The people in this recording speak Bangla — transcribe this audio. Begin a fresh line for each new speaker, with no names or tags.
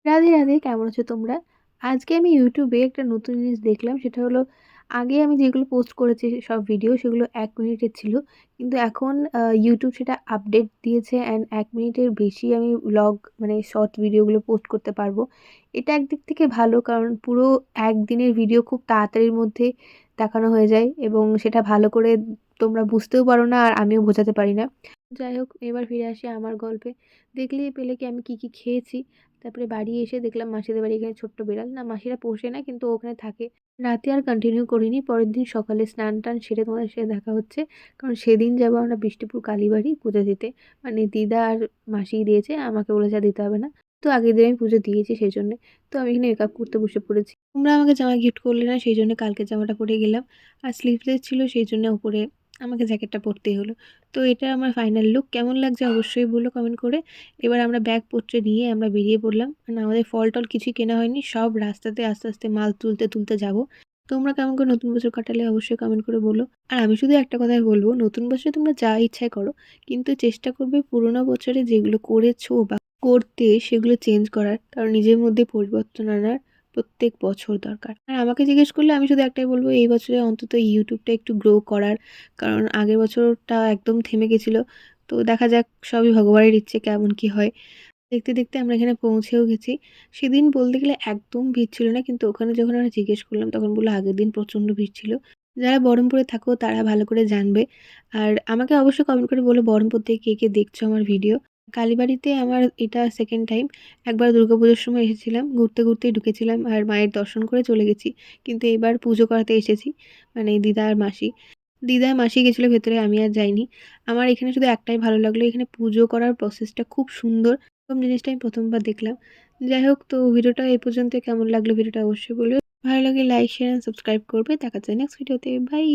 রাধে, রাধে। কেমন আছো তোমরা? আজকে আমি YouTube এ একটা নতুন জিনিস দেখলাম। সেটা হলো আগে আমি যেগুলো পোস্ট করেছি সব ভিডিও সেগুলো ১ মিনিটের ছিল। কিন্তু এখন YouTube সেটা আপডেট দিয়েছে অ্যান্ড ১ মিনিটের বেশি আমি ভ্লগ মানে শর্ট ভিডিওগুলো পোস্ট করতে পারবো। এটা একদিক থেকে ভালো কারণ পুরো ১ দিনের ভিডিও খুব তাড়াতাড়ির মধ্যে দেখানো হয়ে যায় এবং সেটা ভালো করে তোমরা বুঝতেও পারো না আর আমিও বোঝাতে পারি না। যাই হোক এবার ফিরে আসি আমার গল্পে। দেখলেই পেলে কি আমি কি খেয়েছি। তারপরে বাড়ি এসে দেখলাম মাসিদের বাড়ি এখানে ছোট্ট বিড়াল। না মাসিরা পোষে না কিন্তু ও ওখানে থাকে। রাতে আর কন্টিনিউ করিনি। পরের দিন সকালে স্নান-টান সেরে তোমাদের সাথে দেখা হচ্ছে। কারণ সেদিন যাবো আমরা বিষ্ণুপুর কালীবাড়ি পুজো দিতে। মানে দিদা আর মাসিই দিয়েছে। আমাকে বলেছে আর দিতে হবে না। তো আগের দিন আমি পুজো দিয়েছি সেজন্যে। তো আমি এখানে মেকআপ করতে বসে পড়েছি। তোমরা আমাকে জামা গিফট করলে না সেইজন্য কালকের জামাটা পরে গেলাম। আর স্লিভলেস ছিল সেইজন্য উপরে আমাকে জ্যাকেটটা পরতেই হলো। তো এটা আমার ফাইনাল লুক। কেমন লাগছে অবশ্যই বলো কমেন্ট করে। এবার আমরা ব্যাগপত্র নিয়ে আমরা বেরিয়ে পড়লাম। কারণ আমাদের ফল-টল কিছুই কেনা হয়নি। সব রাস্তাতে আস্তে, আস্তে মাল তুলতে যাবো। তোমরা কেমন করে নতুন বছর কাটালে অবশ্যই কমেন্ট করে বলো। আর আমি শুধু একটা কথাই বলব, নতুন বছরে তোমরা যা ইচ্ছাই করো। কিন্তু চেষ্টা করবে পুরোনো বছরে যেগুলো করেছো বা করতে সেগুলো চেঞ্জ করার। কারণ নিজের মধ্যে পরিবর্তন আনার প্রত্যেক বছর দরকার। আর আমাকে জিজ্ঞেস করলে আমি শুধু একটাই বলব এই বছরে অন্তত YouTubeটা একটু গ্রো করার। কারণ আগের বছরটা একদম থেমে গেছিল। তো দেখা যাক সবই ভগবানের ইচ্ছে কেমন কি হয়। দেখতে, দেখতে আমরা এখানে পৌঁছেও গেছি। সেদিন বলতে গেলে একদম ভিড় ছিল না। কিন্তু ওখানে যখন আমরা জিজ্ঞেস করলাম তখন বলল আগের দিন প্রচণ্ড ভিড় ছিল। যারা বহরমপুরে থাকো তারা ভালো করে জানবে। আর আমাকে অবশ্যই কমেন্ট করে বলো বহরমপুর থেকে কে দেখছো আমার ভিডিও। কালীবাড়িতে আমার এটা 2nd টাইম। একবার দুর্গাপুজোর সময় এসেছিলাম। ঘুরতেই ঢুকেছিলাম আর মায়ের দর্শন করে চলে গেছি। কিন্তু এবার পুজো করাতে এসেছি। মানে দিদা আর মাসি। দিদা আর মাসি গেছিল ভেতরে আমি আর যাইনি। আমার এখানে শুধু একটাই ভালো লাগলো এখানে পুজো করার প্রসেসটা খুব সুন্দর। এরকম জিনিসটা আমি ১ম বার দেখলাম। যাই হোক তো ভিডিওটা এই পর্যন্ত কেমন লাগলো ভিডিওটা অবশ্যই বলবে। ভালো লাগলে লাইক, শেয়ার অ্যান্ড সাবস্ক্রাইব করবে। দেখা যায় নেক্সট ভিডিওতে। বাই।